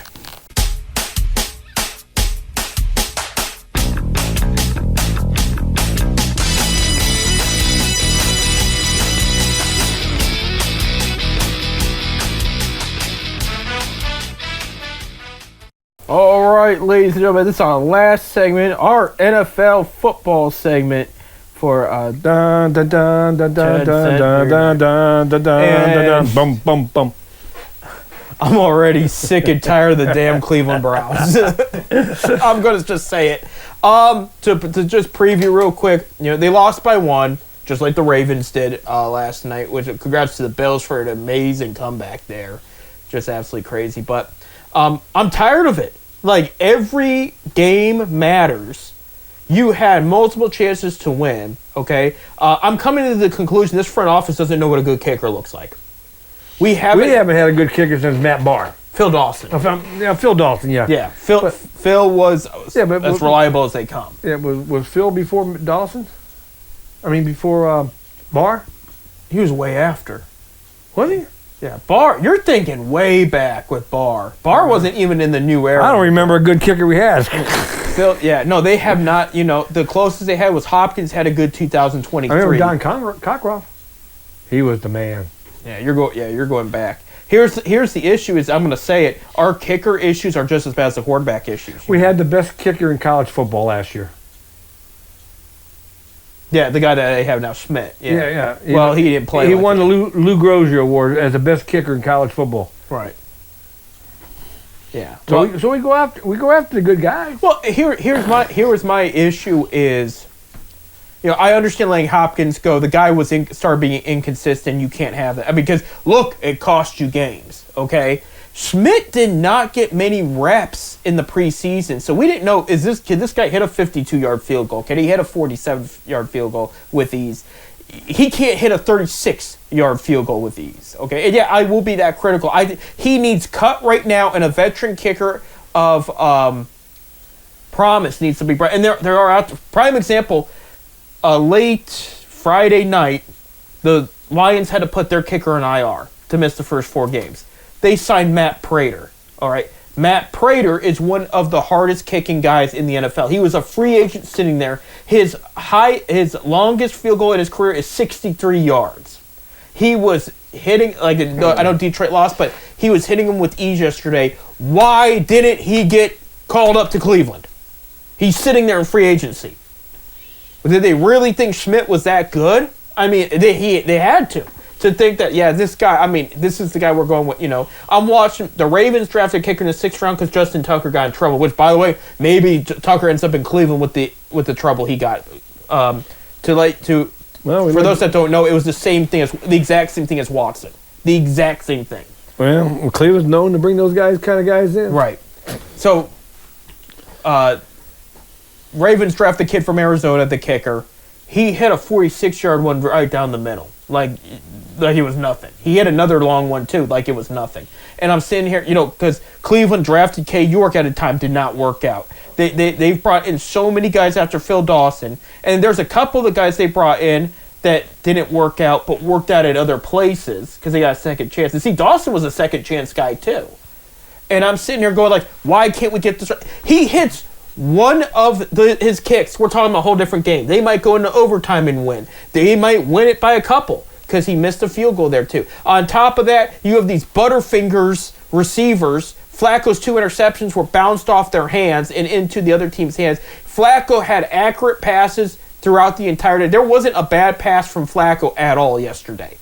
All right, ladies and gentlemen, this is our last segment, our NFL football segment for dun dun dun dun dun dun dun dun dun dun bum bum bum. I'm already sick and tired of the damn Cleveland Browns. I'm gonna just say it. To just preview real quick, they lost by 1, just like the Ravens did last night. Which congrats to the Bills for an amazing comeback there, just absolutely crazy. But I'm tired of it. Like, every game matters. You had multiple chances to win, okay? I'm coming to the conclusion this front office doesn't know what a good kicker looks like. We haven't had a good kicker since Matt Barr. Phil Dawson. Phil Dawson, yeah. Yeah, Phil was as reliable as they come. Yeah, was Phil before Dawson? I mean, before Barr? He was way after. Was he? Yeah, Barr. You're thinking way back with Barr. Barr wasn't even in the new era. I don't remember a good kicker we had. Phil, they have not. The closest they had was Hopkins had a good 2023. I remember Don Cockcroft. He was the man. Yeah, you're going back. Here's the issue. Is I'm going to say it. Our kicker issues are just as bad as the quarterback issues. We had the best kicker in college football last year. Yeah, the guy that they have now, Schmidt. Yeah. Well, he didn't play. He won the Lou Grozier Award as the best kicker in college football. Right. Yeah. So we go after the good guys. Well, here's my issue is, I understand letting Hopkins go. The guy started being inconsistent. You can't have that. I mean, because look, it cost you games. Okay, Schmidt did not get many reps in the preseason, so we didn't know can this guy hit a 52-yard field goal? Can he hit a 47-yard field goal with ease? He can't hit a 36-yard field goal with ease. Okay, and yeah, I will be that critical. He needs cut right now, and a veteran kicker of promise needs to be brought. And there are out prime example. Late Friday night, the Lions had to put their kicker in IR to miss the first 4 games. They signed Matt Prater. All right, Matt Prater is one of the hardest kicking guys in the NFL. He was a free agent sitting there. His longest field goal in his career is 63 yards. He was hitting, I know Detroit lost, but he was hitting him with ease yesterday. Why didn't he get called up to Cleveland? He's sitting there in free agency. Did they really think Schmidt was that good? I mean, they had to think that, this guy, I mean, this is the guy we're going with, I'm watching, the Ravens drafted a kicker in the 6th round because Justin Tucker got in trouble, which, by the way, maybe Tucker ends up in Cleveland with the trouble he got. For those that don't know, it was the exact same thing as Watson. The exact same thing. Well, Cleveland's known to bring those kind of guys in. Right. So, Ravens draft the kid from Arizona, the kicker. He hit a 46-yard one right down the middle, like he was nothing. He hit another long one too, like it was nothing. And I'm sitting here, because Cleveland drafted K. York at a time, did not work out. They've brought in so many guys after Phil Dawson, and there's a couple of the guys they brought in that didn't work out, but worked out at other places because they got a second chance. And see, Dawson was a second chance guy too. And I'm sitting here going why can't we get this right? He hits one of his kicks. We're talking about a whole different game. They might go into overtime and win. They might win it by a couple because he missed a field goal there too. On top of that, you have these Butterfingers receivers. Flacco's 2 interceptions were bounced off their hands and into the other team's hands. Flacco had accurate passes throughout the entire day. There wasn't a bad pass from Flacco at all yesterday.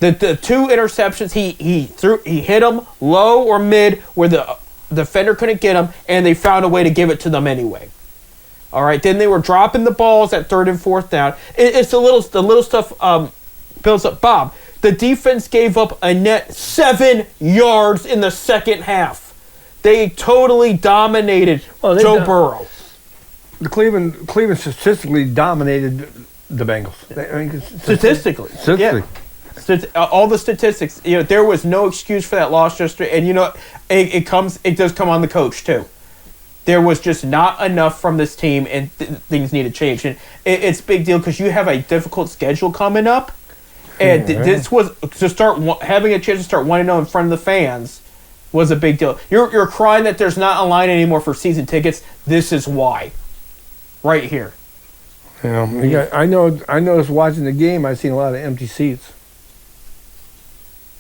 The 2 interceptions, he hit them low or mid where the defender couldn't get them, and they found a way to give it to them anyway. All right, then they were dropping the balls at 3rd and 4th down. It's the little stuff builds up. Bob, the defense gave up a net 7 yards in the second half. They totally dominated Joe Burrow. The Cleveland statistically dominated the Bengals. Statistically. Yeah. All the statistics, there was no excuse for that loss yesterday, and it does come on the coach too. There was just not enough from this team, and things need to change. And it's a big deal because you have a difficult schedule coming up, and this was to start having a chance to start 1-0 in front of the fans was a big deal. You're crying that there's not a line anymore for season tickets. This is why, right here. I noticed watching the game. I've seen a lot of empty seats.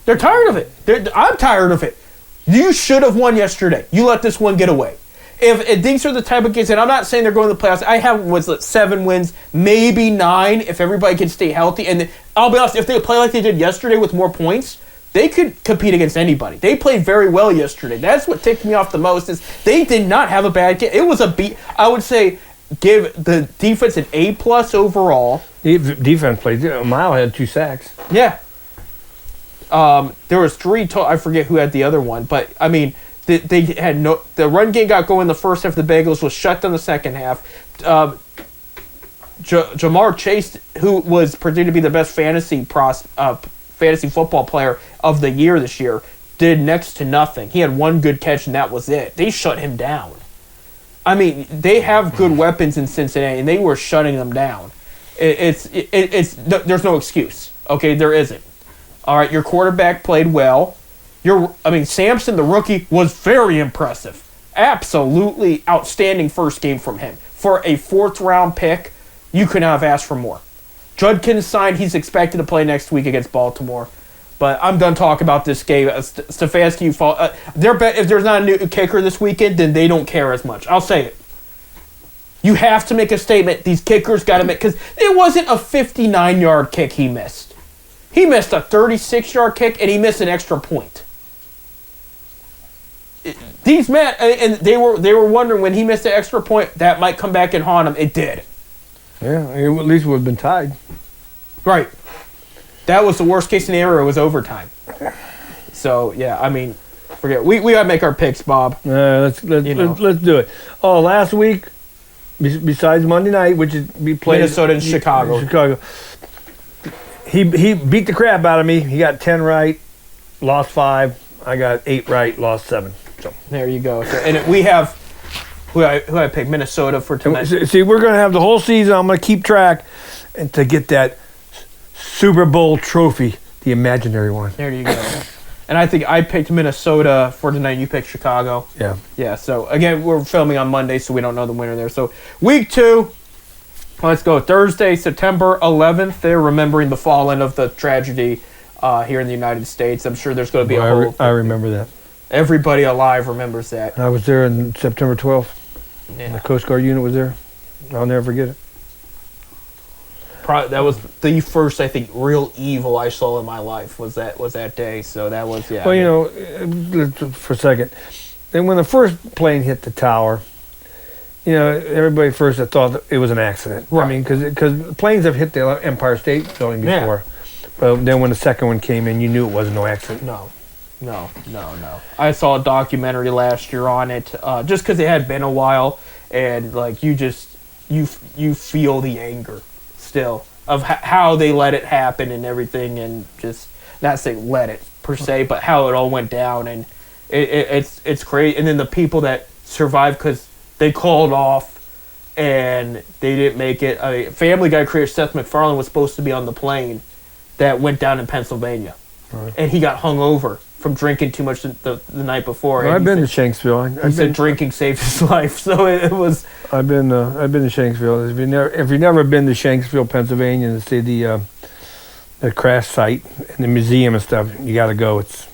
They're tired of it. I'm tired of it. You should have won yesterday. You let this one get away. If these are the type of games, and I'm not saying they're going to the playoffs. I have 7 wins, maybe 9 if everybody can stay healthy. And I'll be honest, if they play like they did yesterday with more points, they could compete against anybody. They played very well yesterday. That's what ticked me off the most is they did not have a bad game. It was a beat. I would say give the defense an A+ overall. Defense played. Mile had 2 sacks. Yeah. There was 3 total. I forget who had the other one, but I mean, they had no. The run game got going the first half. The Bengals was shut down the second half. Jamar Chase, who was predicted to be the best fantasy football player of the year this year, did next to nothing. He had 1 good catch and that was it. They shut him down. I mean, they have good weapons in Cincinnati, and they were shutting them down. There's no excuse. Okay, there isn't. All right, your quarterback played well. Sampson, the rookie, was very impressive. Absolutely outstanding first game from him. For a 4th-round pick, you could not have asked for more. Judkins signed. He's expected to play next week against Baltimore. But I'm done talking about this game. Stefanski, if there's not a new kicker this weekend, then they don't care as much. I'll say it. You have to make a statement. These kickers got to make, because it wasn't a 59-yard kick he missed. He missed a 36-yard kick, and he missed an extra point. These men, and they were wondering when he missed the extra point, that might come back and haunt him. It did. Yeah, it at least would have been tied. Right. That was the worst case scenario. It was overtime. So, yeah, I mean, forget. We got to make our picks, Bob. Let's do it. Oh, last week, besides Monday night, which is we played Minnesota and Chicago. He beat the crap out of me. He got 10 right, lost 5. I got 8 right, lost 7. So there you go. So, and we have who I picked, Minnesota for tonight. See, we're going to have the whole season. I'm going to keep track and to get that Super Bowl trophy, the imaginary one. There you go. And I think I picked Minnesota for tonight. You picked Chicago. Yeah. Yeah. So again, we're filming on Monday, so we don't know the winner there. So week 2. Let's go. Thursday, September 11th. They're remembering the fallen of the tragedy here in the United States. I'm sure there's going to be a whole... I remember that. Everybody alive remembers that. I was there on September 12th. Yeah. The Coast Guard unit was there. I'll never forget it. That was the first, I think, real evil I saw in my life was that day. So that was, yeah. Well, you know, for a second. And when the first plane hit the tower... You know, everybody first thought it was an accident. Right. I mean, because planes have hit the Empire State Building before. Yeah. But then when the second one came in, you knew it wasn't no accident. No. I saw a documentary last year on it, just because it had been a while, and like you feel the anger still of how they let it happen and everything, and just not say let it per se, but how it all went down, and it's crazy. And then the people that survived because they called off and they didn't make it. I mean, Family Guy creator Seth MacFarlane was supposed to be on the plane that went down in Pennsylvania. Right. And he got hung over from drinking too much the night before. Well, I've been to Shanksville. He said drinking saved his life, so it was... I've been to Shanksville. If you've never been to Shanksville, Pennsylvania, to see the crash site and the museum and stuff, you got to go. It's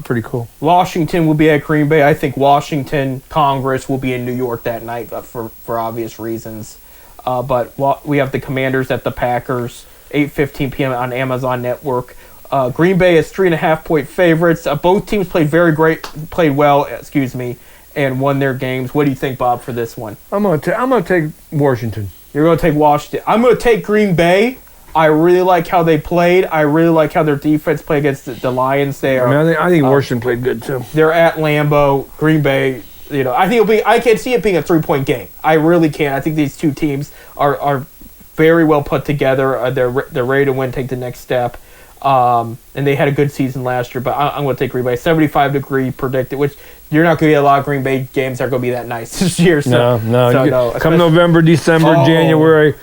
pretty cool. Washington will be at Green Bay. I think Washington Congress will be in New York that night for obvious reasons. But we have the Commanders at the Packers, 8:15 p.m. on Amazon Network. Green Bay is 3.5-point favorites. Both teams played well, and won their games. What do you think, Bob, for this one? I'm gonna take Washington. You're gonna take Washington. I'm gonna take Green Bay. I really like how they played. I really like how their defense played against the Lions. I think Washington played good too. They're at Lambeau. Green Bay. I think I can see it being a 3-point game. I really can. I think these two teams are very well put together. They're ready to win, take the next step. And they had a good season last year. But I'm going to take Green Bay. 75-degree predicted, which you're not going to get a lot of Green Bay games that are going to be that nice this year. No. Come November, December, January.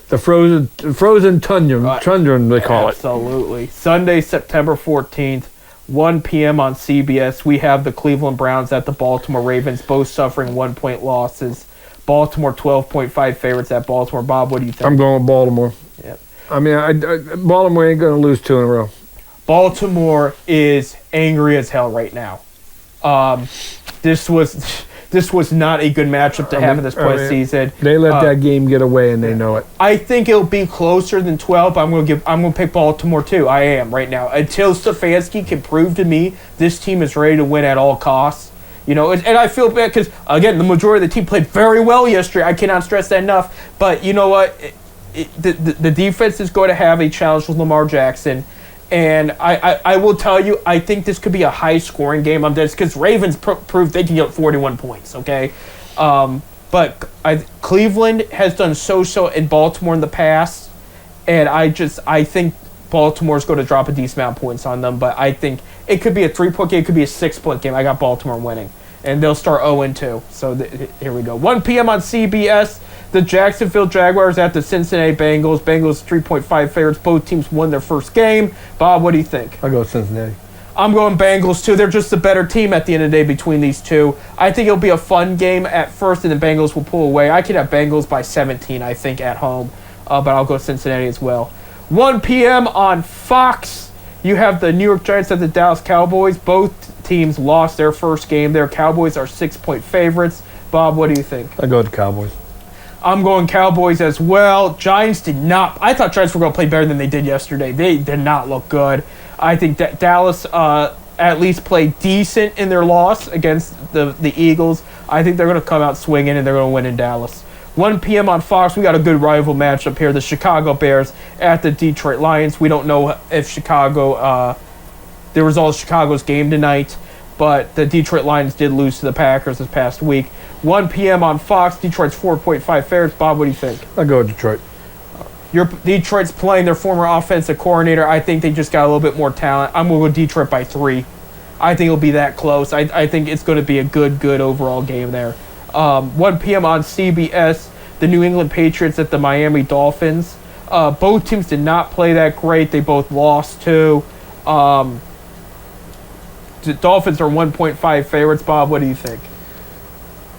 The frozen tundra, they call it. Absolutely. Sunday, September 14th, 1 p.m. on CBS. We have the Cleveland Browns at the Baltimore Ravens, both suffering 1-point losses. Baltimore 12.5 favorites at Baltimore. Bob, what do you think? I'm going with Baltimore. Yep. I mean, Baltimore ain't going to lose 2 in a row. Baltimore is angry as hell right now. This was not a good matchup to have in this postseason. They let that game get away, and they know it. I think it'll be closer than 12. I'm going to pick Baltimore too. I am right now until Stefanski can prove to me this team is ready to win at all costs. And I feel bad because again, the majority of the team played very well yesterday. I cannot stress that enough. But you know what? The defense is going to have a challenge with Lamar Jackson. And I will tell you, I think this could be a high-scoring game on this because Ravens proved they can get 41 points, okay? But Cleveland has done so in Baltimore in the past, and I think Baltimore's going to drop a decent amount of points on them, but I think it could be a 3-point game, it could be a 6-point game. I got Baltimore winning, and they'll start 0-2. So here we go. 1 p.m. on CBS. The Jacksonville Jaguars at the Cincinnati Bengals. Bengals 3.5 favorites. Both teams won their first game. Bob, what do you think? I'll go with Cincinnati. I'm going Bengals, too. They're just a better team at the end of the day between these two. I think it'll be a fun game at first, and the Bengals will pull away. I could have Bengals by 17, I think, at home. But I'll go Cincinnati as well. 1 p.m. on Fox. You have the New York Giants at the Dallas Cowboys. Both teams lost their first game. Their Cowboys are 6-point favorites. Bob, what do you think? I go with the Cowboys. I'm going Cowboys as well. Giants did not. I thought Giants were going to play better than they did yesterday. They did not look good. I think that Dallas at least played decent in their loss against the Eagles. I think they're going to come out swinging and they're going to win in Dallas. 1 p.m. on Fox, we got a good rival matchup here. The Chicago Bears at the Detroit Lions. We don't know if Chicago, the result of Chicago's game tonight, but the Detroit Lions did lose to the Packers this past week. 1 p.m. on Fox, Detroit's 4.5 favorites. Bob, what do you think? I'll go with Detroit. Detroit's playing their former offensive coordinator. I think they just got a little bit more talent. I'm going to go Detroit by 3. I think it'll be that close. I think it's going to be a good overall game there. 1 p.m. on CBS, the New England Patriots at the Miami Dolphins. Both teams did not play that great. They both lost too. The Dolphins are 1.5 favorites. Bob, what do you think?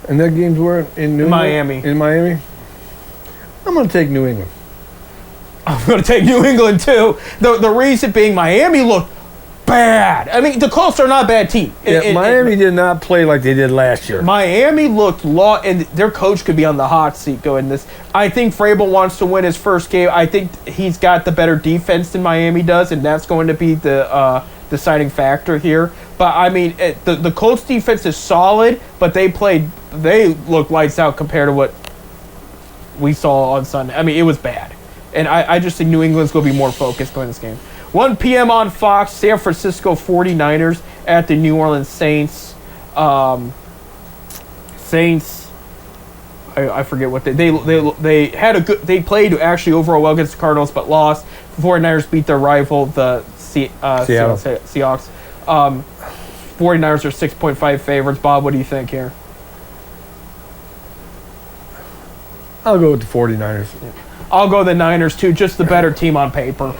And that games were in New Miami. England? In Miami? I'm going to take New England. I'm going to take New England too. The reason being Miami looked bad. I mean, the Colts are not a bad team. Miami did not play like they did last year. Miami looked and their coach could be on the hot seat going this. I think Vrabel wants to win his first game. I think he's got the better defense than Miami does, and that's going to be the deciding factor here. But I mean, the Colts defense is solid, but they look lights out compared to what we saw on Sunday. I mean, it was bad. And I just think New England's going to be more focused going this game. 1 p.m. on Fox, San Francisco 49ers at the New Orleans Saints. Saints, I forget what they had a good. They played actually overall well against the Cardinals, but lost. The 49ers beat their rival, the Seahawks. 49ers are 6.5 favorites. Bob, what do you think here? I'll go with the 49ers. Yeah. I'll go the Niners too, just the better team on paper.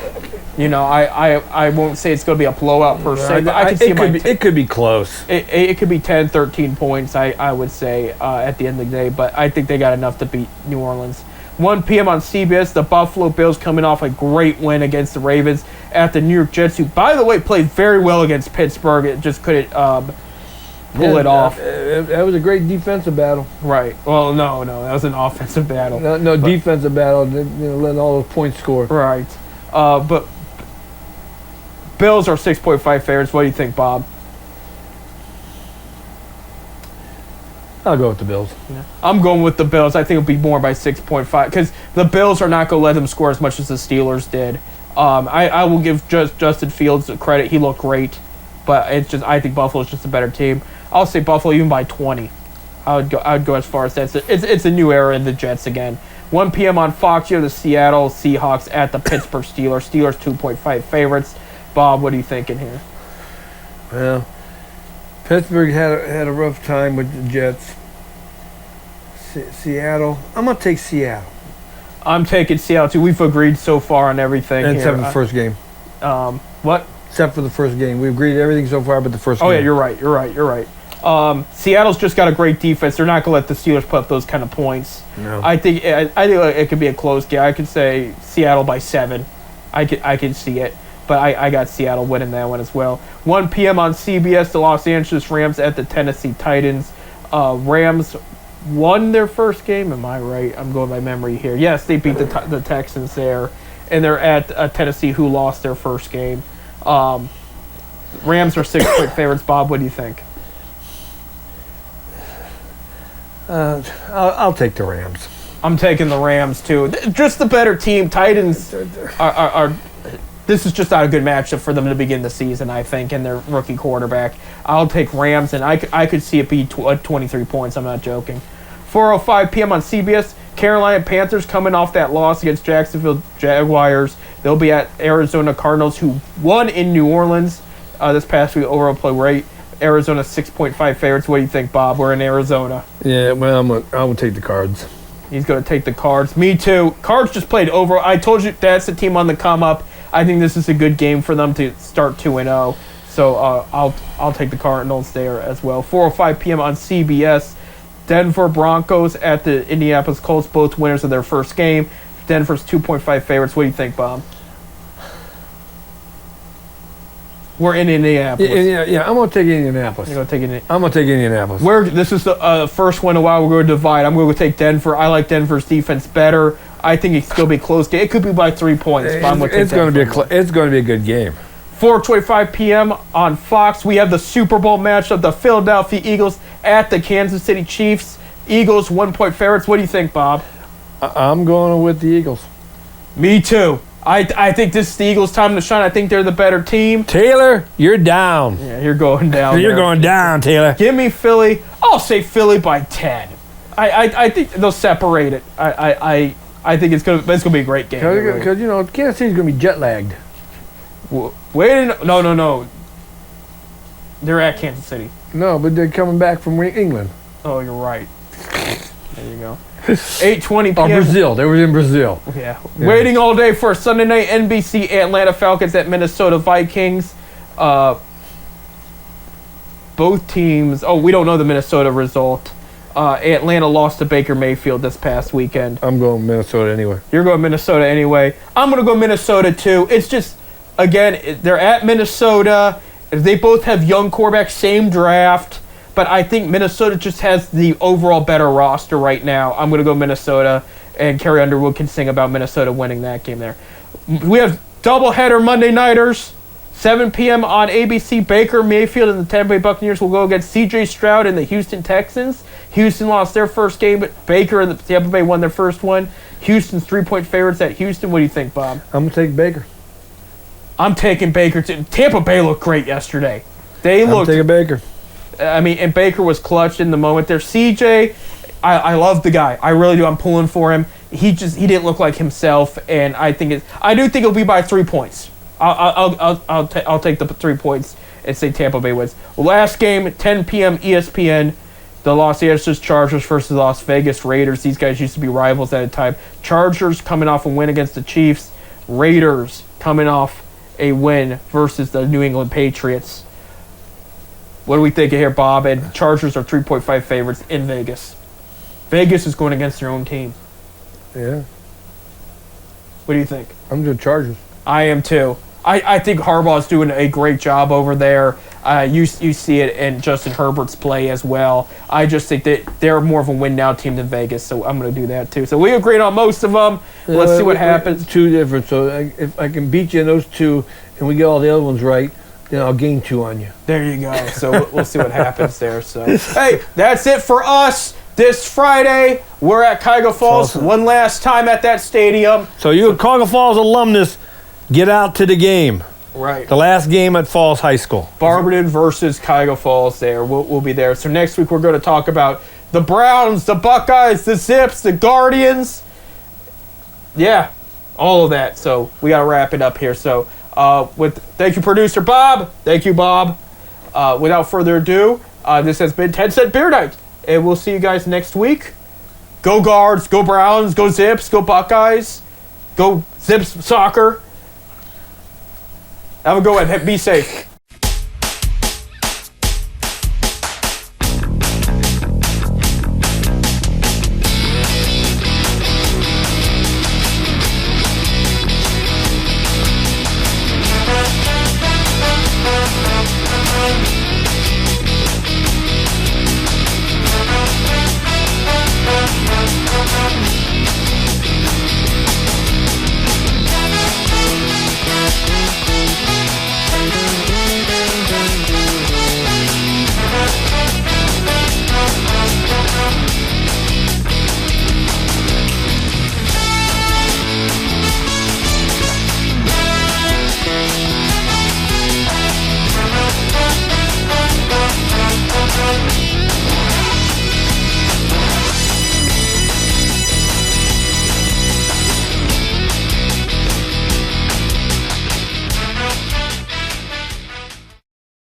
You know, I won't say it's going to be a blowout per se, but I can see it could be close. It could be 10, 13 points, I would say, at the end of the day, but I think they got enough to beat New Orleans. 1 p.m. on CBS, the Buffalo Bills coming off a great win against the Ravens at the New York Jets, who, by the way, played very well against Pittsburgh. It just couldn't pull it off. That was a great defensive battle. Right. Well, no, that was an offensive battle. No, defensive battle. Letting all those points score. Right. But Bills are 6.5 favorites. What do you think, Bob? I'll go with the Bills. Yeah. I'm going with the Bills. I think it'll be more by 6.5 because the Bills are not going to let them score as much as the Steelers did. I will give Justin Fields credit. He looked great, but I think Buffalo's just a better team. I'll say Buffalo even by 20. I would go as far as that. It's a new era in the Jets again. 1 p.m. on Fox, you have the Seattle Seahawks at the Pittsburgh Steelers. Steelers 2.5 favorites. Bob, what are you thinking here? Well, Pittsburgh had a rough time with the Jets. Seattle. I'm going to take Seattle. I'm taking Seattle too. We've agreed so far on everything here. Except for the first game. What? Except for the first game. We agreed everything so far but the first game. Oh, yeah, you're right. Seattle's just got a great defense. They're not going to let the Steelers put up those kind of points. No. I think it could be a close game. I could say Seattle by 7. I could see it. But I got Seattle winning that one as well. 1 p.m. on CBS, the Los Angeles Rams at the Tennessee Titans. Rams won their first game. Am I right? I'm going by memory here. Yes, they beat the Texans there. And they're at Tennessee, who lost their first game. Rams are 6-point favorites. Bob, what do you think? I'll take the Rams. I'm taking the Rams, too. Just the better team. Titans are this is just not a good matchup for them to begin the season, I think, and their rookie quarterback. I'll take Rams, and I could see it be 23 points. I'm not joking. 4:05 p.m. on CBS, Carolina Panthers coming off that loss against Jacksonville Jaguars. They'll be at Arizona Cardinals, who won in New Orleans this past week. Overall play rate, Arizona 6.5 favorites. What do you think, Bob? We're in Arizona. Yeah, well, I'm gonna take the Cards. He's going to take the Cards. Me too. Cards just played over. I told you that's the team on the come up. I think this is a good game for them to start 2-0. So I'll take the Cardinals there as well. 4:05 p.m. on CBS. Denver Broncos at the Indianapolis Colts, both winners of their first game. Denver's 2.5 favorites. What do you think, Bob? We're in Indianapolis. Yeah, I'm gonna take Indianapolis. You're gonna take it. I'm gonna take Indianapolis. This is the first one in a while. We're going to divide. I'm going to take Denver. I like Denver's defense better. I think it's going to be a close game. It could be by 3 points. But I'm going to take It's going to be a good game. 4:25 p.m. on Fox. We have the Super Bowl matchup: the Philadelphia Eagles at the Kansas City Chiefs. Eagles 1-point favorites. What do you think, Bob? I'm going with the Eagles. Me too. I think this is the Eagles' time to shine. I think they're the better team. Taylor, you're down. Yeah, you're going down. You're going down, Taylor. Give me Philly. I'll say Philly by 10. I think they'll separate it. I think it's gonna be a great game. Because Kansas City's gonna be jet lagged. Wait, no. They're at Kansas City. No, but they're coming back from England. Oh, you're right. There you go. 8:20 p.m. Oh, Brazil. They were in Brazil. Yeah. Waiting all day for Sunday night NBC Atlanta Falcons at Minnesota Vikings. Both teams. Oh, we don't know the Minnesota result. Atlanta lost to Baker Mayfield this past weekend. I'm going Minnesota anyway. You're going Minnesota anyway. I'm going to go Minnesota too. It's just, again, they're at Minnesota. They both have young quarterbacks, same draft. But I think Minnesota just has the overall better roster right now. I'm going to go Minnesota, and Carrie Underwood can sing about Minnesota winning that game there. We have doubleheader Monday nighters, 7 p.m. on ABC. Baker Mayfield and the Tampa Bay Buccaneers will go against C.J. Stroud and the Houston Texans. Houston lost their first game, but Baker and the Tampa Bay won their first one. Houston's 3-point favorites at Houston. What do you think, Bob? I'm going to take Baker. I'm taking Baker too. Tampa Bay looked great yesterday. I'm taking Baker. I mean, and Baker was clutched in the moment there. CJ, I love the guy. I really do. I'm pulling for him. He didn't look like himself, and I do think it'll be by 3 points. I'll take the 3 points and say Tampa Bay wins. Last game, 10 p.m. ESPN. The Los Angeles Chargers versus the Las Vegas Raiders. These guys used to be rivals at a time. Chargers coming off a win against the Chiefs. Raiders coming off a win versus the New England Patriots. What do we think of here, Bob? And Chargers are 3.5 favorites in Vegas. Vegas is going against their own team. Yeah. What do you think? I'm doing Chargers. I am too. I think Harbaugh's doing a great job over there. You see it in Justin Herbert's play as well. I just think that they're more of a win-now team than Vegas, so I'm going to do that too. So we agreed on most of them. Let's see what happens. Two different. So if I can beat you in those two and we get all the other ones right, then I'll gain 2 on you. There you go. So we'll see what happens there. So hey, that's it for us this Friday. We're at Cuyahoga Falls one last time at that stadium. So you Cuyahoga Falls alumnus, get out to the game. Right. The last game at Falls High School. Barberton versus Cuyahoga Falls there. We'll be there. So next week we're going to talk about the Browns, the Buckeyes, the Zips, the Guardians. Yeah, all of that. So we got to wrap it up here. So thank you, producer Bob. Thank you, Bob. Without further ado, this has been 10 Cent Beer Night. And we'll see you guys next week. Go Guards, go Browns, go Zips, go Buckeyes, go Zips soccer. Have a good one. Be safe.